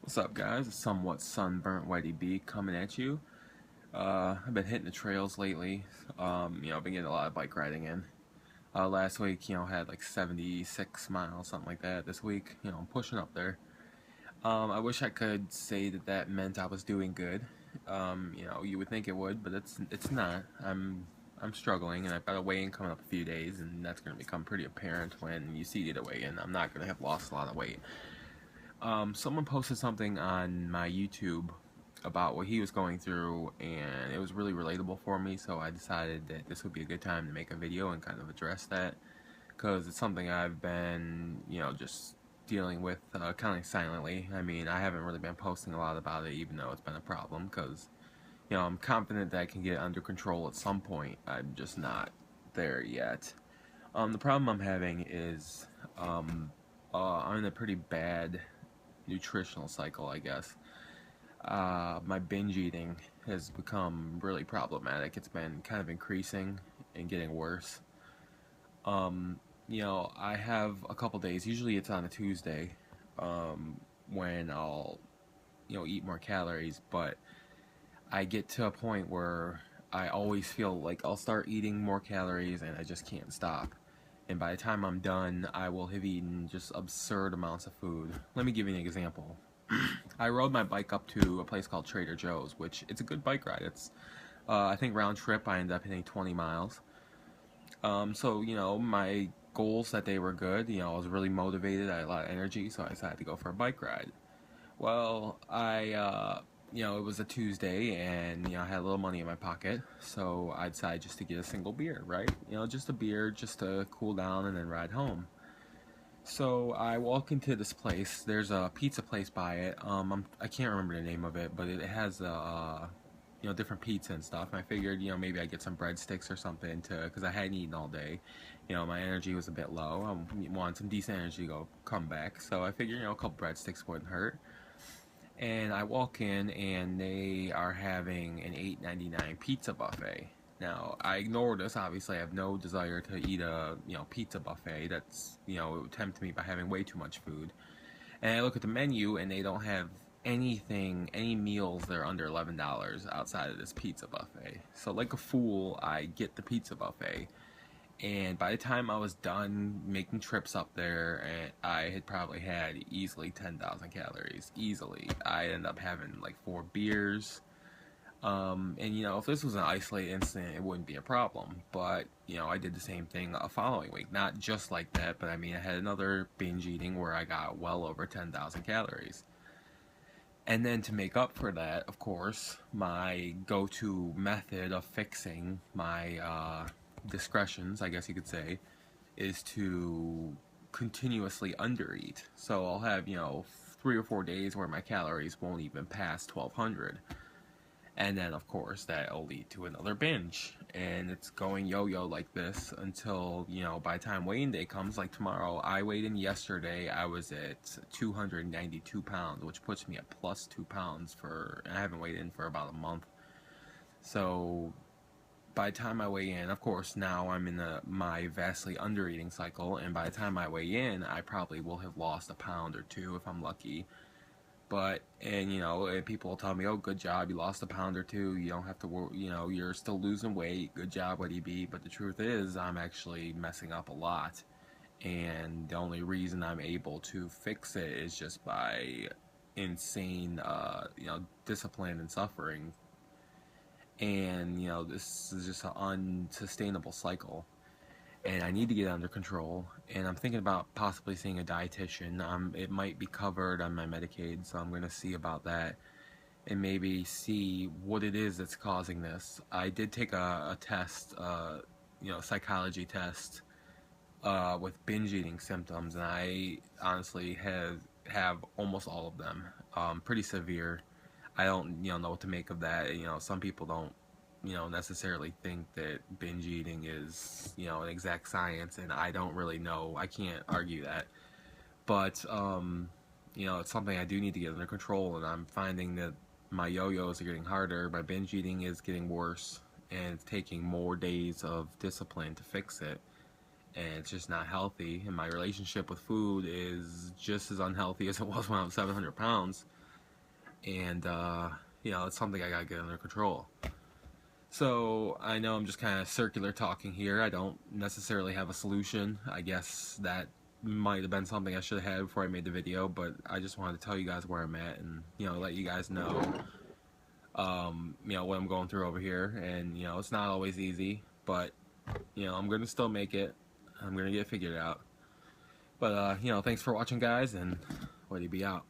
What's up, guys? A somewhat sunburnt Whitey B coming at you. I've been hitting the trails lately. I've been getting a lot of bike riding in. Last week, had like 76 miles, something like that. This week, I'm pushing up there. I wish I could say that that meant I was doing good. You would think it would, but it's not. I'm struggling, and I've got a weigh-in coming up a few days, and that's going to become pretty apparent when you see the weigh-in. I'm not going to have lost a lot of weight. Someone posted something on my YouTube about what he was going through, and it was really relatable for me, so I decided that this would be a good time to make a video and kind of address that, because it's something I've been, just dealing with kind of silently. I mean, I haven't really been posting a lot about it, even though it's been a problem, because, I'm confident that I can get it under control at some point. I'm just not there yet. The problem I'm having is I'm in a pretty bad nutritional cycle, I guess. My binge eating has become really problematic. It's been kind of increasing and getting worse. I have a couple days, usually it's on a Tuesday, when I'll, eat more calories, but I get to a point where I always feel like I'll start eating more calories and I just can't stop. And by the time I'm done, I will have eaten just absurd amounts of food. Let me give you an example. I rode my bike up to a place called Trader Joe's, which it's a good bike ride. It's, I think round trip I ended up hitting 20 miles. So my goals that day were good. I was really motivated. I had a lot of energy, so I decided to go for a bike ride. Well, it was a Tuesday, and I had a little money in my pocket, so I decided just to get a single beer, right? Just a beer, just to cool down and then ride home. So I walk into this place. There's a pizza place by it. I can't remember the name of it, but it has different pizza and stuff. And I figured, maybe I get some breadsticks or something because I hadn't eaten all day. My energy was a bit low. I wanted some decent energy to come back. So I figured, a couple breadsticks wouldn't hurt. And I walk in, and they are having an $8.99 pizza buffet. Now, I ignore this. Obviously, I have no desire to eat a pizza buffet. That's it would tempt me by having way too much food. And I look at the menu, and they don't have any meals that are under $11 outside of this pizza buffet. So, like a fool, I get the pizza buffet. And by the time I was done making trips up there, I had probably had easily 10,000 calories. Easily. I ended up having like 4 beers. And if this was an isolated incident, it wouldn't be a problem. But, I did the same thing a following week. Not just like that, but I mean, I had another binge eating where I got well over 10,000 calories. And then to make up for that, of course, my go-to method of fixing my discretions, I guess you could say, is to continuously undereat. So I'll have, 3 or 4 days where my calories won't even pass 1200. And then, of course, that'll lead to another binge. And it's going yo-yo like this until, by the time weigh-in day comes, like tomorrow, I weighed in yesterday, I was at 292 pounds, which puts me at plus 2 pounds and I haven't weighed in for about a month. So, by the time I weigh in, of course, now I'm in my vastly under-eating cycle, and by the time I weigh in, I probably will have lost a pound or two if I'm lucky. And people will tell me, oh, good job, you lost a pound or two, you don't have to worry, you're still losing weight, good job, WD. But the truth is, I'm actually messing up a lot. And the only reason I'm able to fix it is just by insane, discipline and suffering. And, this is just an unsustainable cycle. And I need to get it under control. And I'm thinking about possibly seeing a dietitian. It might be covered on my Medicaid, so I'm going to see about that and maybe see what it is that's causing this. I did take a test, psychology test, with binge eating symptoms, and I honestly have almost all of them. Pretty severe. I don't, know what to make of that. Some people don't necessarily think that binge eating is, an exact science, and I don't really know. I can't argue that. But, it's something I do need to get under control, and I'm finding that my yo-yos are getting harder, my binge eating is getting worse, and it's taking more days of discipline to fix it. And it's just not healthy, and my relationship with food is just as unhealthy as it was when I was 700 pounds. and you know, it's something I gotta get under control. So I know I'm just kind of circular talking here. I don't necessarily have a solution. I guess that might have been something I should have had before I made the video, but I just wanted to tell you guys where I'm at and, you know, let you guys know, you know, what I'm going through over here. And, you know, it's not always easy, but, you know, I'm going to still make it. I'm going to get it figured out. But, you know, thanks for watching, guys, and Woody be out.